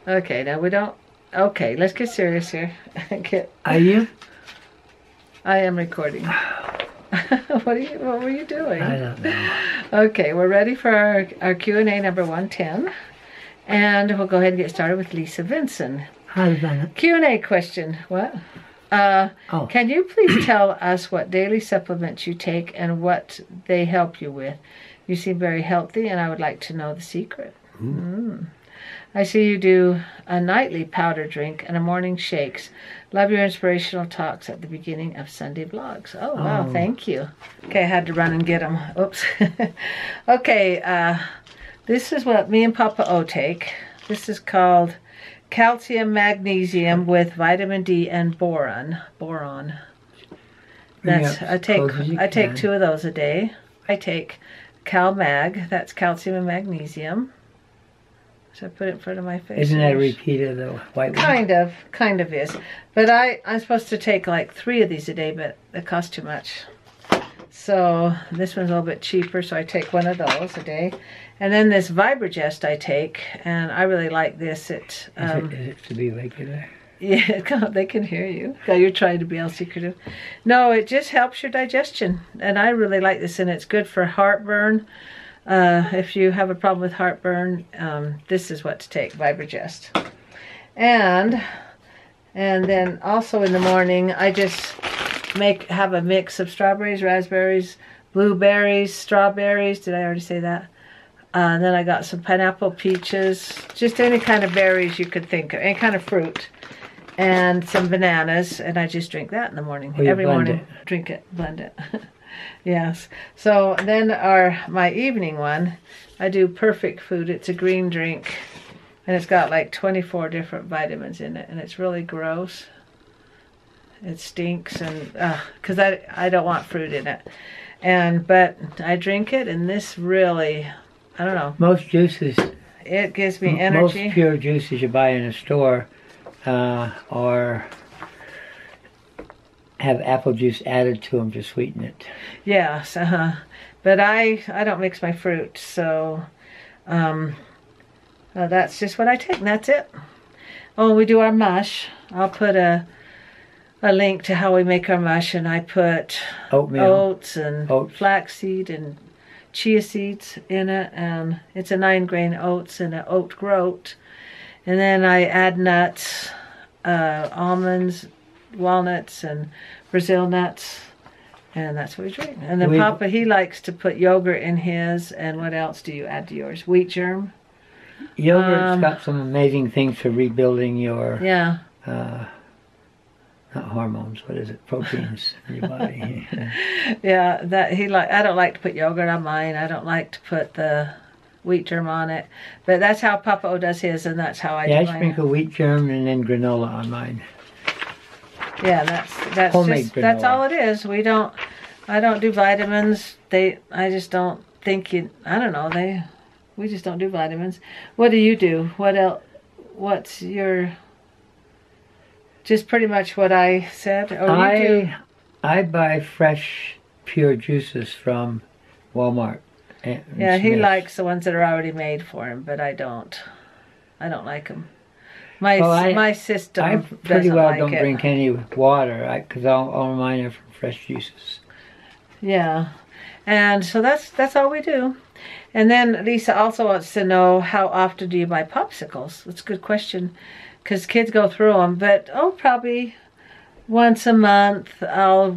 Okay, now we don't. Okay, let's get serious here. Are you? I am recording. What were you doing? I don't know. Okay, we're ready for our Q&A number 110. And we'll go ahead and get started with Lisa Vinson. How's that? Q&A question. What? Can you please tell us what daily supplements you take and what they help you with? You seem very healthy, and I would like to know the secret. I see you do a nightly powder drink and a morning shakes. Love your inspirational talks at the beginning of Sunday vlogs. Oh, wow, thank you. Okay, I had to run and get them. Oops. Okay, this is what me and Papa O take. This is called calcium magnesium with vitamin D and boron. That's I take 2 of those a day. I take CalMag, that's calcium and magnesium. So I put it in front of my face. Isn't that a repeat of the white one? Kind of is. But I'm supposed to take like 3 of these a day, but it costs too much. So this one's a little bit cheaper, so I take 1 of those a day. And then this Vibrogest I take, and I really like this. Is it to be regular? Yeah, they can hear you. Yeah, you're trying to be all secretive. No, it just helps your digestion. And I really like this, and it's good for heartburn. If you have a problem with heartburn, this is what to take, Vibrogest. And then also in the morning, I just have a mix of strawberries, raspberries, blueberries, strawberries. Did I already say that? And then I got some pineapple, peaches, just any kind of berries you could think of, any kind of fruit, and some bananas, and I just drink that in the morning. Every morning, drink it, blend it. Yes. So then my evening one, I do Perfect Food. It's a green drink, and it's got like 24 different vitamins in it, and it's really gross. It stinks, and because I don't want fruit in it, but I drink it, and this really, I don't know. Most juices. It gives me energy. Most pure juices you buy in a store or have apple juice added to them to sweeten it. Yes, but I don't mix my fruit, so that's just what I take, and that's it. Oh, we do our mush. I'll put a link to how we make our mush, and I put oats and flaxseed and chia seeds in it, and it's a 9-grain oats and an oat groat, and then I add nuts, almonds, walnuts, and Brazil nuts, and that's what we drink. And then Papa, he likes to put yogurt in his, and what else do you add to yours? Wheat germ. Yogurt's got some amazing things for rebuilding your not hormones, what is it? Proteins in your body. Yeah, I don't like to put yogurt on mine. I don't like to put the wheat germ on it, but that's how Papa O does his, and that's how I do mine. I sprinkle wheat germ and then granola on mine. Yeah, that's homemade just granola. That's all it is. I don't do vitamins. I just don't think I don't know. We just don't do vitamins. What do you do? What else? What's your? Just pretty much what I said. I buy fresh, pure juices from Walmart. Yeah, he likes the ones that are already made for him, but I don't. I don't like them. My system I pretty doesn't well like don't it. drink any water because all mine are from fresh juices. Yeah, and so that's all we do. And then Lisa also wants to know, how often do you buy popsicles? That's a good question, because kids go through them. But probably once a month I'll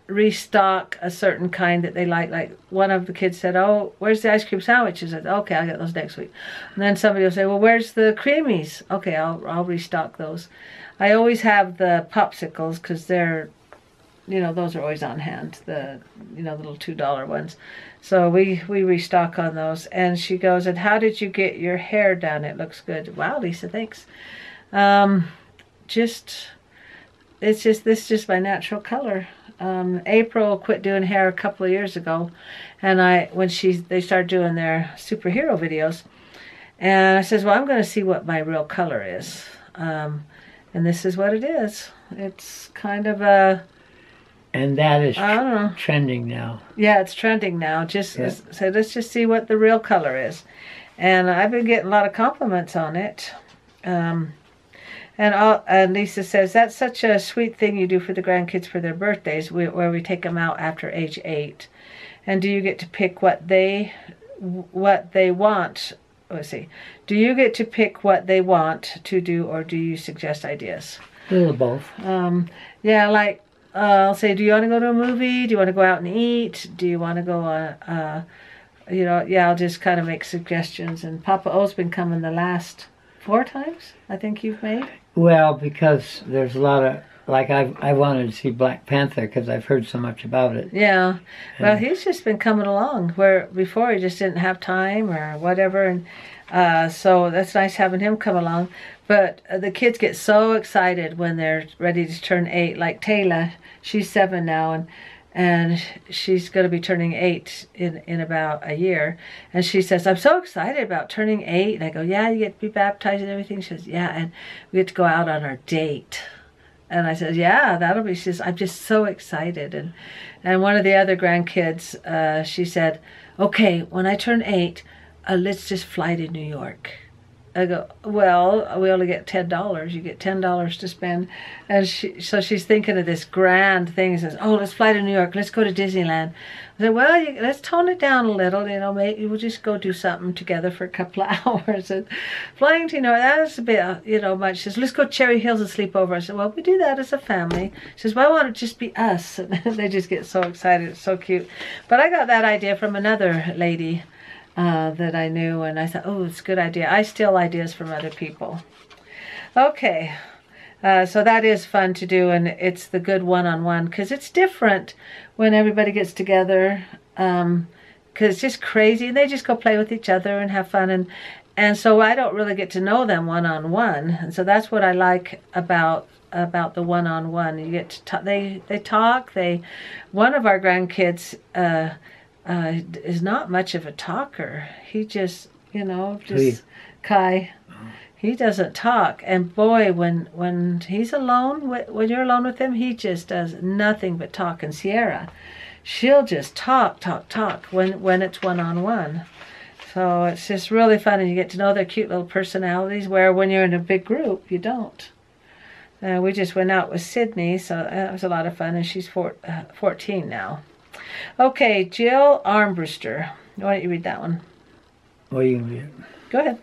restock a certain kind that they like. Like one of the kids said, "Oh, where's the ice cream sandwiches?" I said, "Okay, I'll get those next week." And then somebody will say, "Well, where's the creamies?" Okay, I'll restock those. I always have the popsicles because they're, those are always on hand. The little $2 ones. So we restock on those. And she goes, "And how did you get your hair done? It looks good." Wow, Lisa, thanks. This is just my natural color. April quit doing hair a couple of years ago, and they started doing their superhero videos, and I says, well, I'm going to see what my real color is, and this is what it is. It's kind of a, and that is I don't know, trending now. Yeah, it's trending now. So let's just see what the real color is, and I've been getting a lot of compliments on it. And Lisa says, that's such a sweet thing you do for the grandkids for their birthdays, where we take them out after age 8. And do you get to pick what they want? Let's see. Do you get to pick what they want to do, or do you suggest ideas? A little of both. Yeah, like I'll say, do you want to go to a movie? Do you want to go out and eat? Do you want to go on, you know, yeah, I'll just kind of make suggestions. And Papa O's been coming the last 4 times, I think you've made. Well, because there's a lot of, like, I wanted to see Black Panther because I've heard so much about it. Yeah. Well, he's just been coming along, where before he just didn't have time or whatever. And so that's nice having him come along. But the kids get so excited when they're ready to turn 8. Like Taylor, she's 7 now, and she's going to be turning 8 in about a year. And she says, I'm so excited about turning 8. And I go, yeah, you get to be baptized and everything. She says, yeah, and we get to go out on our date. And I said, yeah, that'll be, she says, I'm just so excited. And one of the other grandkids, she said, okay, when I turn 8, let's just fly to New York. I go, well, we only get $10. You get $10 to spend. And so she's thinking of this grand thing. She says, oh, let's fly to New York. Let's go to Disneyland. I said, well, let's tone it down a little. You know, maybe we'll just go do something together for a couple of hours. And flying to New York, that's a bit, you know, much. She says, let's go Cherry Hills and sleep over. I said, well, we do that as a family. She says, well, I want it to just be us. And they just get so excited. It's so cute. But I got that idea from another lady that I knew, and I thought, oh, it's a good idea. I steal ideas from other people. Okay, so that is fun to do, and it's the good one-on-one, because it's different when everybody gets together, because it's just crazy, and they just go play with each other and have fun, and so I don't really get to know them one-on-one, and so that's what I like about the one-on-one. You get to talk, they talk. One of our grandkids is not much of a talker. He just, you know, just Kai. He doesn't talk. And boy, when he's alone, when you're alone with him, he just does nothing but talk. And Sierra, she'll just talk when it's one-on-one. So it's just really fun, and you get to know their cute little personalities, where when you're in a big group, you don't. We just went out with Sydney, so that was a lot of fun, and she's 14 now. Okay, Jill Armbruster. Why don't you read that one? Well, you can read it. Go ahead.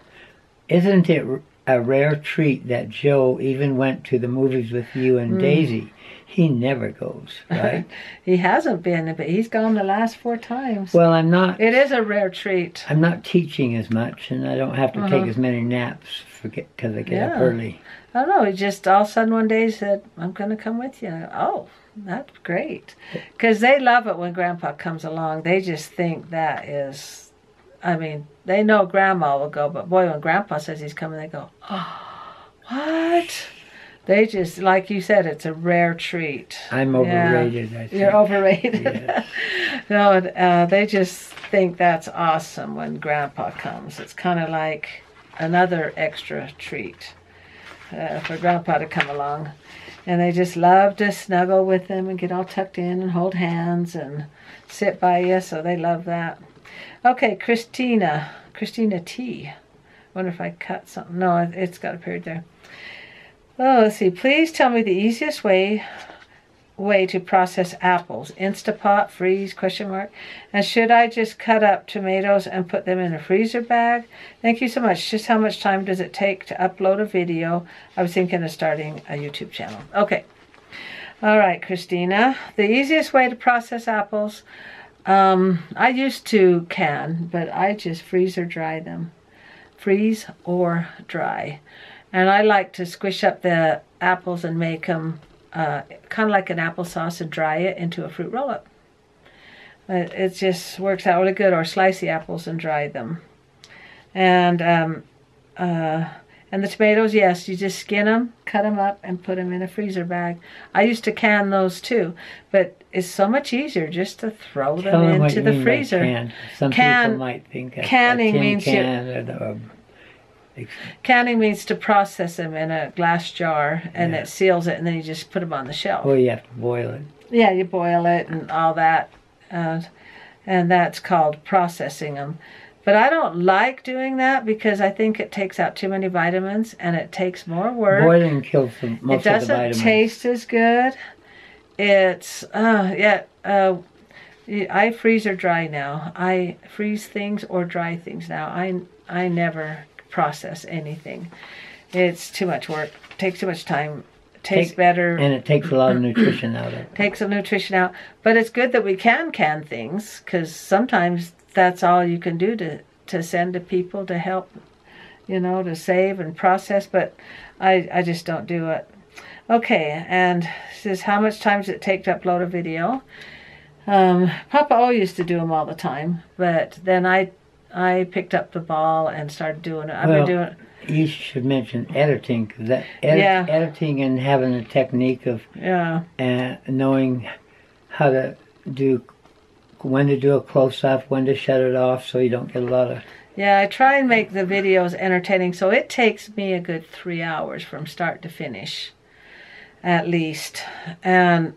Isn't it a rare treat that Joe even went to the movies with you and Daisy? He never goes, right? He hasn't been, but he's gone the last 4 times. Well, I'm not. It is a rare treat. I'm not teaching as much, and I don't have to take as many naps because I get up early. I don't know. He just all of a sudden one day said, I'm going to come with you. And I go, oh, that's great. Because they love it when Grandpa comes along. They just think that is, I mean, they know Grandma will go, but boy, when Grandpa says he's coming, they go, oh, what? They just, like you said, it's a rare treat. I'm overrated, I think. You're overrated. Yes. No, they just think that's awesome when Grandpa comes. It's kind of like another extra treat for Grandpa to come along. And they just love to snuggle with them and get all tucked in and hold hands and sit by you, so they love that. Okay, Christina T. Wonder if I cut something. No, it's got a period there. Oh, let's see. Please tell me the easiest way to process apples. Instapot, freeze, ? And should I just cut up tomatoes and put them in a freezer bag? Thank you so much. Just how much time does it take to upload a video? I was thinking of starting a YouTube channel. Okay. All right, Christina. The easiest way to process apples, I used to can, but I just freeze or dry them. Freeze or dry. And I like to squish up the apples and make them kind of like an applesauce and dry it into a fruit roll-up. It just works out really good. Or slice the apples and dry them. And the tomatoes, yes, you just skin them, cut them up, and put them in a freezer bag. I used to can those too, but it's so much easier just to throw them into the freezer. Some people might think canning means canning means to process them in a glass jar, and it seals it, and then you just put them on the shelf. Well, you have to boil it. Yeah, you boil it and all that, and that's called processing them. But I don't like doing that because I think it takes out too many vitamins and it takes more work. Boiling kills most it of the vitamins. It doesn't taste as good. It's, I freeze or dry now. I freeze things or dry things now. I never process anything. It's too much work. Takes too much time. Tastes better. And it takes a lot of nutrition out of it. Takes some nutrition out. But it's good that we can things, because sometimes that's all you can do to send to people to help, to save and process. But I just don't do it. Okay, and it says, how much time does it take to upload a video? Papa O used to do them all the time, but then I picked up the ball and started doing it. I've been doing it. You should mention editing, because editing and having a technique of knowing how to when to do a close-up, when to shut it off so you don't get a lot of... Yeah, I try and make the videos entertaining, so it takes me a good 3 hours from start to finish, at least. And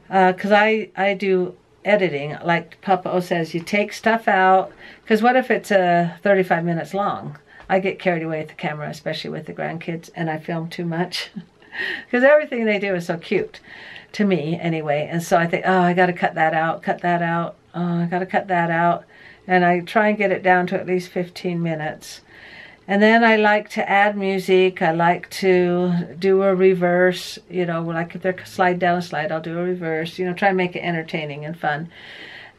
because I do editing, like Papa O says, you take stuff out, because what if it's 35 minutes long? I get carried away with the camera, especially with the grandkids, and I film too much. Because everything they do is so cute, to me anyway. And so I think, oh, I got to cut that out, oh, I got to cut that out. And I try and get it down to at least 15 minutes. And then I like to add music. I like to do a reverse, like if they're slide down a slide, I'll do a reverse, try and make it entertaining and fun.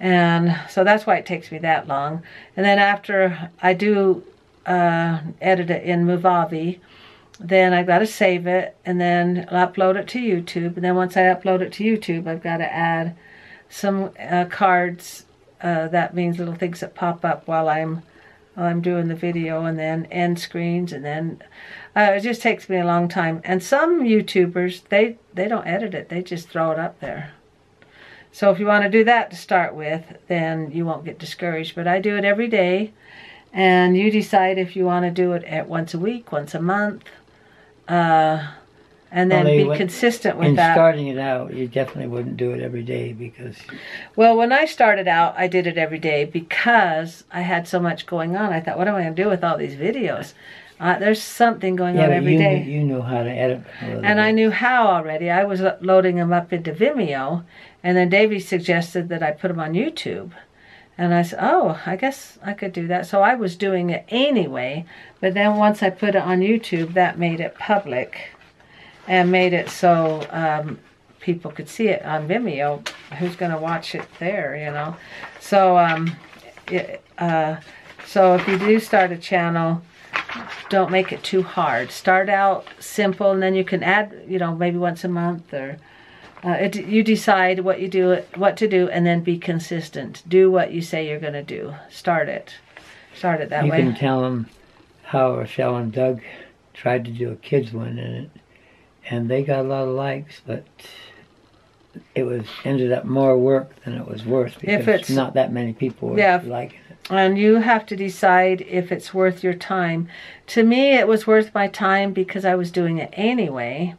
And so that's why it takes me that long. And then after I do edit it in Movavi, then I've got to save it, and then I'll upload it to YouTube. And then once I upload it to YouTube, I've got to add some cards. That means little things that pop up while I'm doing the video, and then end screens, and then it just takes me a long time. And some YouTubers, they don't edit it, they just throw it up there. So if you want to do that to start with, then you won't get discouraged. But I do it every day, and you decide if you want to do it at once a week, once a month, and then be consistent with that. In starting it out, you definitely wouldn't do it every day because... Well, when I started out, I did it every day because I had so much going on. I thought, what am I going to do with all these videos? There's something going on every day. You knew how to edit them. And I knew how already. I was loading them up into Vimeo, and then Davey suggested that I put them on YouTube. And I said, oh, I guess I could do that. So I was doing it anyway, but then once I put it on YouTube, that made it public. And made it so people could see it on Vimeo. Who's going to watch it there, So, so if you do start a channel, don't make it too hard. Start out simple, and then you can add, maybe once a month, or you decide what to do, and then be consistent. Do what you say you're going to do. Start it that way. You can tell them how Rochelle and Doug tried to do a kids one, and they got a lot of likes, but it ended up more work than it was worth, because not that many people were liking it. And you have to decide if it's worth your time. To me, it was worth my time because I was doing it anyway.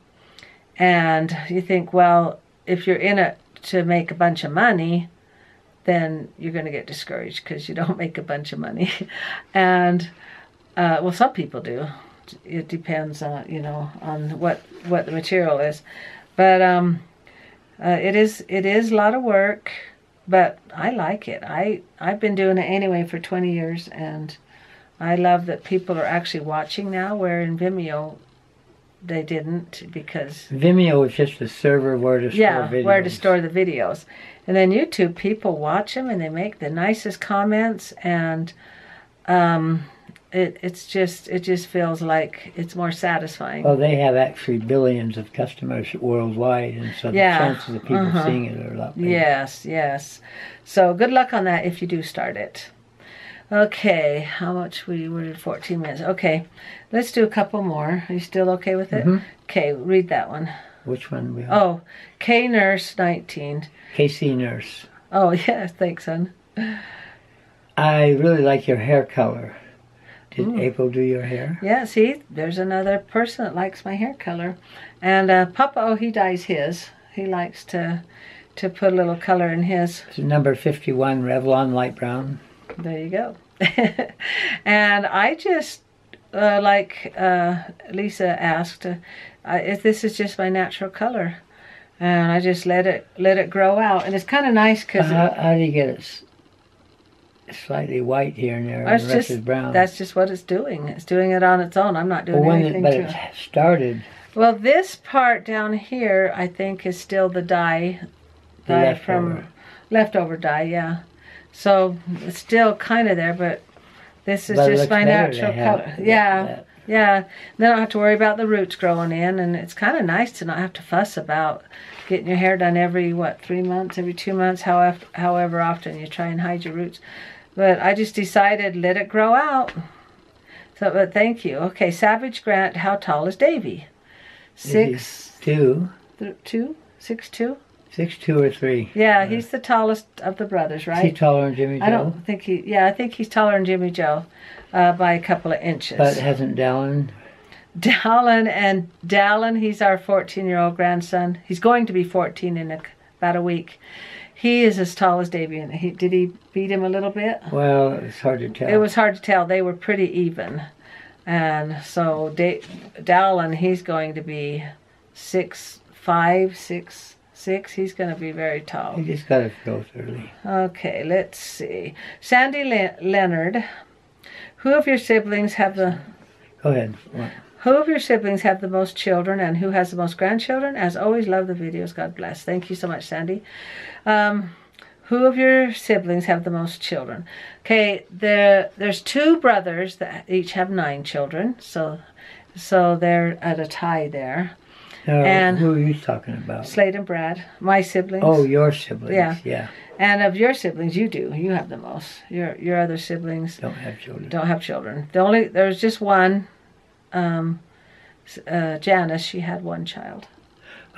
And you think, well, if you're in it to make a bunch of money, then you're going to get discouraged because you don't make a bunch of money. And, well, some people do. It depends on, on what the material is. But it is a lot of work, but I like it. I've been doing it anyway for 20 years, and I love that people are actually watching now, where in Vimeo they didn't, because... Vimeo is just a server where to store videos. Yeah, where to store the videos. And then YouTube, people watch them, and they make the nicest comments, and... It just feels like it's more satisfying. Well, they have actually billions of customers worldwide, and so the chances of people seeing it are a lot bigger. Yes. So good luck on that if you do start it. Okay, how much we were at 14 minutes. Okay, let's do a couple more. Are you still okay with it? Mm-hmm. Okay, read that one. Which one? Oh, K Nurse 19. KC Nurse. Oh, yeah, thanks, son. I really like your hair color. Did April do your hair? Yeah, see, there's another person that likes my hair color. And Papa O, he dyes his. He likes to put a little color in his. It's number 51, Revlon Light Brown. There you go. And I just, like Lisa asked, if this is just my natural color. And I just let it grow out. And it's kind of nice because... How do you get it slightly white here and there and the rest is brown? That's just what it's doing. It's doing it on its own. I'm not doing anything to it. But it started... Well, this part down here, I think, is still the dye. Leftover dye, yeah. So it's still kind of there, but this is just my natural color. Yeah. Then I don't have to worry about the roots growing in, and it's kind of nice to not have to fuss about getting your hair done every, 3 months, every 2 months, however often you try and hide your roots. But I just decided, let it grow out. So, but thank you. Okay, Savage Grant, how tall is Davy? 6'2". 6'2"? 6'2" or 3. Yeah, he's the tallest of the brothers, right? Is he taller than Jimmy Joe? I don't think I think he's taller than Jimmy Joe by a couple of inches. But hasn't Dallin? Dallin, he's our 14-year-old grandson. He's going to be 14 in about a week. He is as tall as Davy. Did he beat him a little bit? Well, it's hard to tell. It was hard to tell. They were pretty even. And so Dallin, he's going to be 6'5", 6'6". He's going to be very tall. He just got his growth early. Okay, let's see. Sandy Leonard, who of your siblings have the... Go ahead. What? Who of your siblings have the most children and who has the most grandchildren? As always, love the videos. God bless. Thank you so much, Sandy. Who of your siblings have the most children? Okay, there's 2 brothers that each have 9 children. So they're at a tie there. And who are you talking about? Slade and Brad, my siblings. Oh, your siblings. Yeah. And of your siblings, you do. You have the most. Your other siblings don't have children. There's just one. Janice, she had 1 child.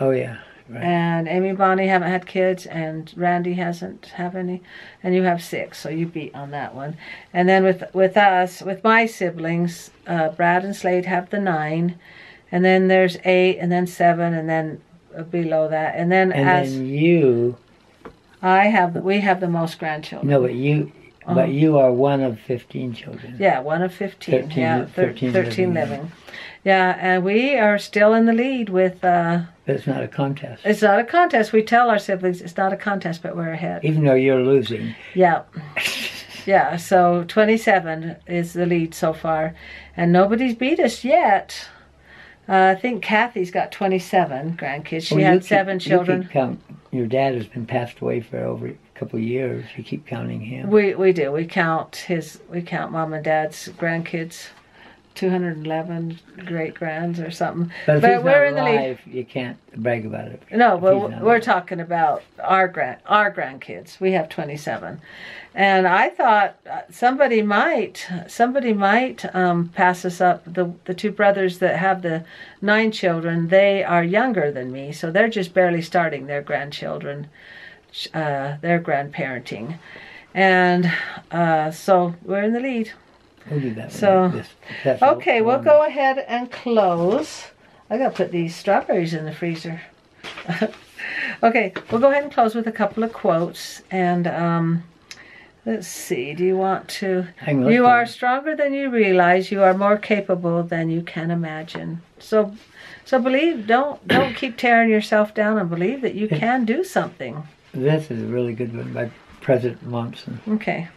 Oh yeah. Right. And Amy Bonnie haven't had kids, and Randy hasn't have any, and you have 6, so you beat on that one. And then with my siblings, Brad and Slade have the 9, and then there's 8, and then 7, and then below that, and then you. We have the most grandchildren. No, but you. But you are one of 15 children. Yeah, one of 15. 13 living. Yeah, and we are still in the lead with... But it's not a contest. It's not a contest. We tell our siblings it's not a contest, but we're ahead. Even though you're losing. Yeah. Yeah, so 27 is the lead so far. And nobody's beat us yet. I think Kathy's got 27 grandkids. She had 7 children. Your dad has been passed away for over a couple of years. You keep counting him. We do. We count Mom and Dad's grandkids. 211 great grands or something. But if we're in the lead. You can't brag about it. No, but we're talking about our grandkids. We have 27. And I thought somebody might pass us up. The 2 brothers that have the 9 children, they are younger than me, so they're just barely starting their grandchildren, their grandparenting. And so we're in the lead. We'll do that. So, okay, we'll go ahead and close. I gotta put these strawberries in the freezer. Okay, we'll go ahead and close with a couple of quotes. And let's see, do you want to... You are stronger than you realize. You are more capable than you can imagine. So believe, don't keep tearing yourself down, and believe that you can do something. This is a really good one by President Monson. Okay.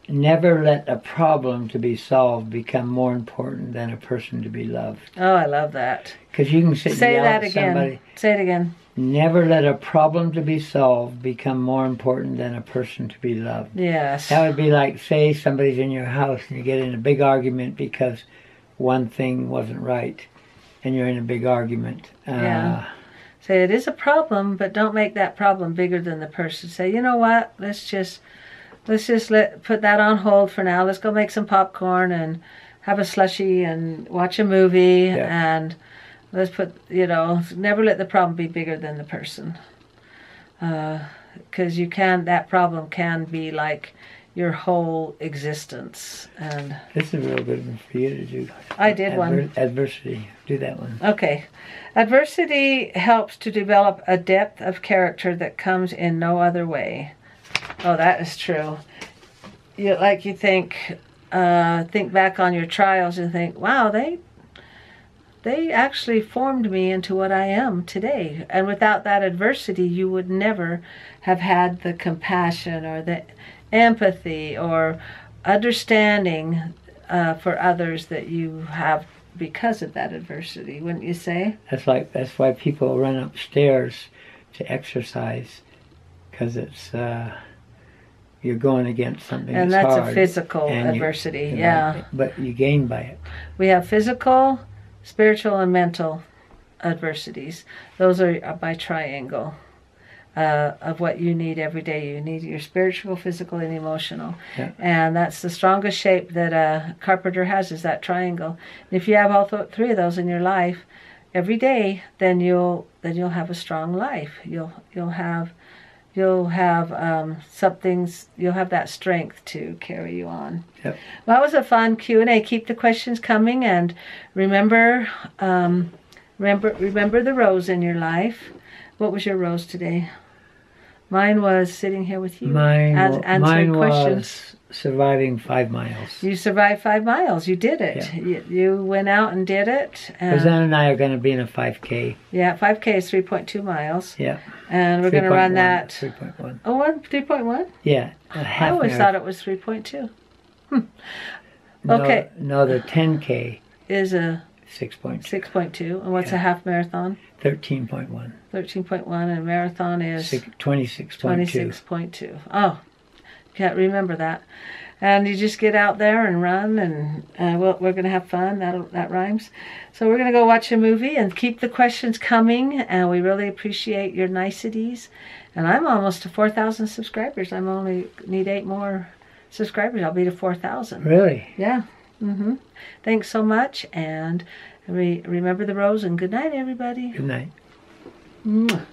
Never let a problem to be solved become more important than a person to be loved. Oh, I love that. Because you can sit and yell at somebody. Say it again. Never let a problem to be solved become more important than a person to be loved. Yes. That would be like, say somebody's in your house and you get in a big argument because one thing wasn't right, and you're in a big argument. Yeah. Say it is a problem, but don't make that problem bigger than the person. Say, you know what? Let's just put that on hold for now. Let's go make some popcorn and have a slushie and watch a movie. Yeah. And let's never let the problem be bigger than the person. Because that problem can be like your whole existence. And this is a real good one for you to do. I did one. Adversity. Do that one. Okay. Adversity helps to develop a depth of character that comes in no other way. Oh, that is true. You think, think back on your trials and think, wow, they actually formed me into what I am today. And without that adversity, you would never have had the compassion or the empathy or understanding for others that you have because of that adversity, wouldn't you say? That's why people run upstairs to exercise, because it's you're going against something and that's that's hard, a physical adversity. Yeah, but you gain by it. we have physical, spiritual, and mental adversities. Those are by triangle of what you need every day. You need your spiritual, physical, and emotional. Yeah. And that's the strongest shape that a carpenter has, is that triangle. And if you have all three of those in your life every day, then you'll have a strong life. You'll have that strength to carry you on. Yep. Well, that was a fun Q&A. Keep the questions coming, and remember the rose in your life. What was your rose today? Mine was sitting here with you, answering questions. Was surviving 5 miles. You survived 5 miles. You did it. Yeah. You went out and did it. Roseanne and I are going to be in a 5K. Yeah, 5K is 3.2 miles. Yeah. And we're going to run that. 3.1. Oh, 3.1? Yeah. I always thought it was 3.2. Okay. No, the 10K is a 6.2. 6.2. And what's a half marathon? 13.1. 13.1, and a marathon is 26.2. 26.2. Oh, can't remember that. And you just get out there and run, and we're going to have fun. That rhymes. So we're going to go watch a movie and keep the questions coming, and we really appreciate your niceties. And I'm almost to 4,000 subscribers. I only need 8 more subscribers. I'll be to 4,000. Really? Yeah. Thanks so much, and remember the rose, and good night, everybody. Good night. Mwah.